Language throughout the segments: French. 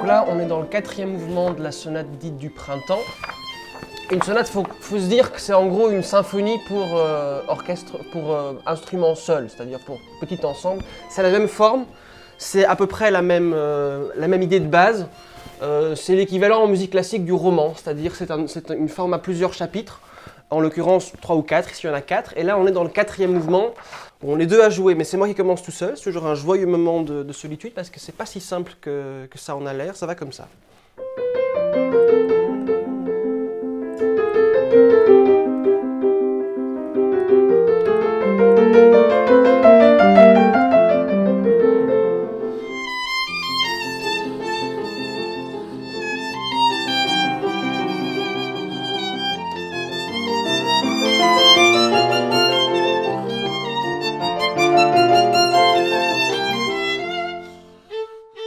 Donc là, on est dans le 4e mouvement de la sonate dite du printemps. Une sonate, faut se dire que c'est en gros une symphonie pour orchestre, pour instrument seul, c'est-à-dire pour petit ensemble. C'est la même forme, c'est à peu près la même idée de base. C'est l'équivalent en musique classique du roman, c'est-à-dire c'est une forme à plusieurs chapitres, en l'occurrence 3 ou 4, ici il y en a 4, et là on est dans le 4e mouvement. Bon, on est 2 à jouer, mais c'est moi qui commence tout seul, c'est toujours un joyeux moment de solitude, parce que c'est pas si simple que ça en a l'air, ça va comme ça.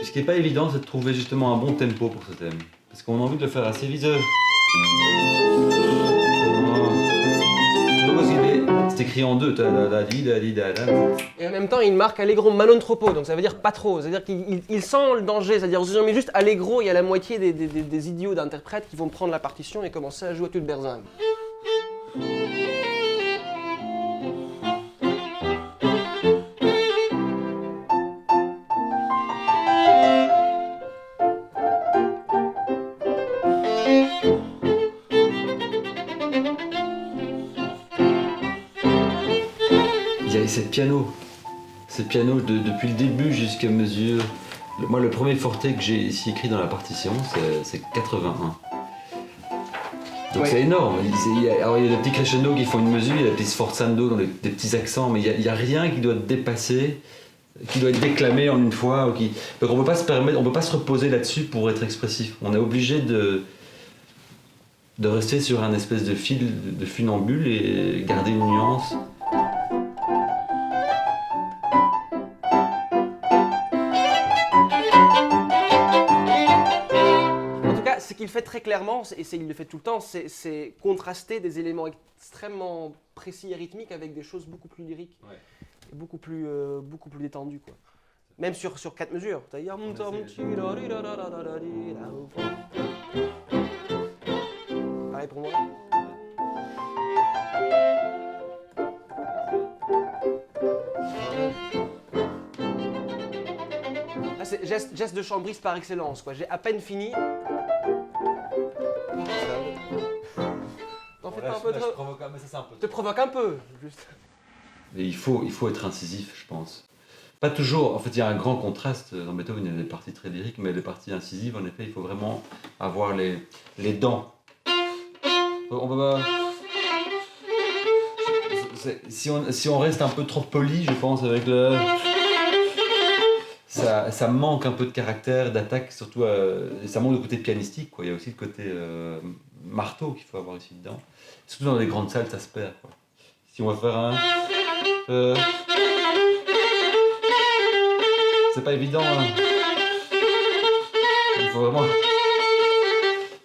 Ce qui n'est pas évident, c'est de trouver justement un bon tempo pour ce thème. Parce qu'on a envie de le faire assez vite. C'est écrit en deux. Et en même temps, il marque allegro ma non troppo, donc ça veut dire pas trop. C'est-à-dire qu'il sent le danger. C'est-à-dire, si on met juste allegro, il y a la moitié des idiots d'interprètes qui vont prendre la partition et commencer à jouer toute berzingue. Il y a cette piano. Ce piano depuis le début jusqu'à mesure. Moi, le premier forté que j'ai ici écrit dans la partition, c'est 81. Donc c'est énorme. Alors il y a des petits crescendo qui font une mesure, il y a des petits sforzando, des petits accents, mais il n'y a rien qui doit dépasser, qui doit être déclamé en une fois. Donc on ne peut pas se permettre, on peut pas se reposer là-dessus pour être expressif. On est obligé de rester sur un espèce de fil de funambule et garder une nuance. Ce qu'il fait très clairement, et il le fait tout le temps, c'est contraster des éléments extrêmement précis et rythmiques avec des choses beaucoup plus lyriques, et beaucoup plus détendues, quoi. Même sur 4 mesures. Pareil pour moi. Là, c'est geste de chambriste par excellence, quoi. J'ai à peine fini. T'en fais pas un peu trop. Te provoque un peu, juste. Et il faut être incisif, je pense. Pas toujours, en fait il y a un grand contraste dans Beethoven, il y a des parties très lyriques, mais les parties incisives, en effet, il faut vraiment avoir les dents. On peut pas... Si on reste un peu trop poli, je pense, avec le... Ça manque un peu de caractère, d'attaque, surtout, ça manque le côté pianistique, quoi. Il y a aussi le côté marteau qu'il faut avoir ici dedans. Surtout dans les grandes salles, ça se perd, quoi. Si on va faire un... c'est pas évident, hein. Il faut vraiment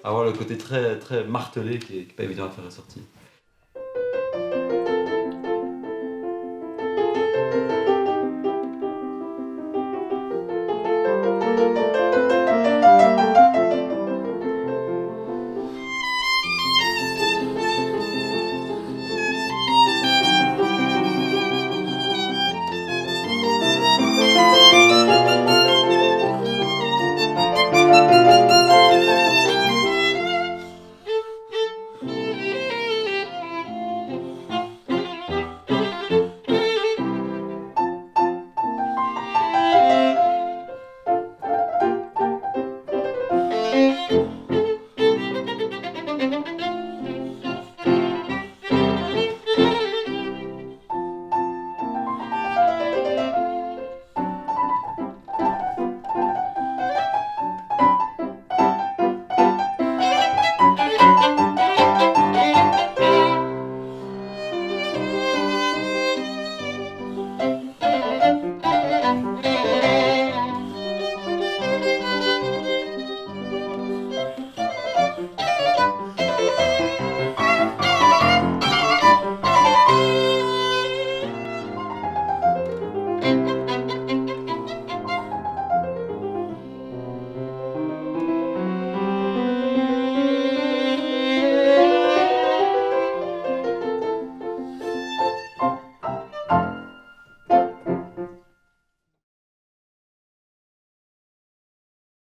avoir le côté très, très martelé qui est pas évident à faire ressortir.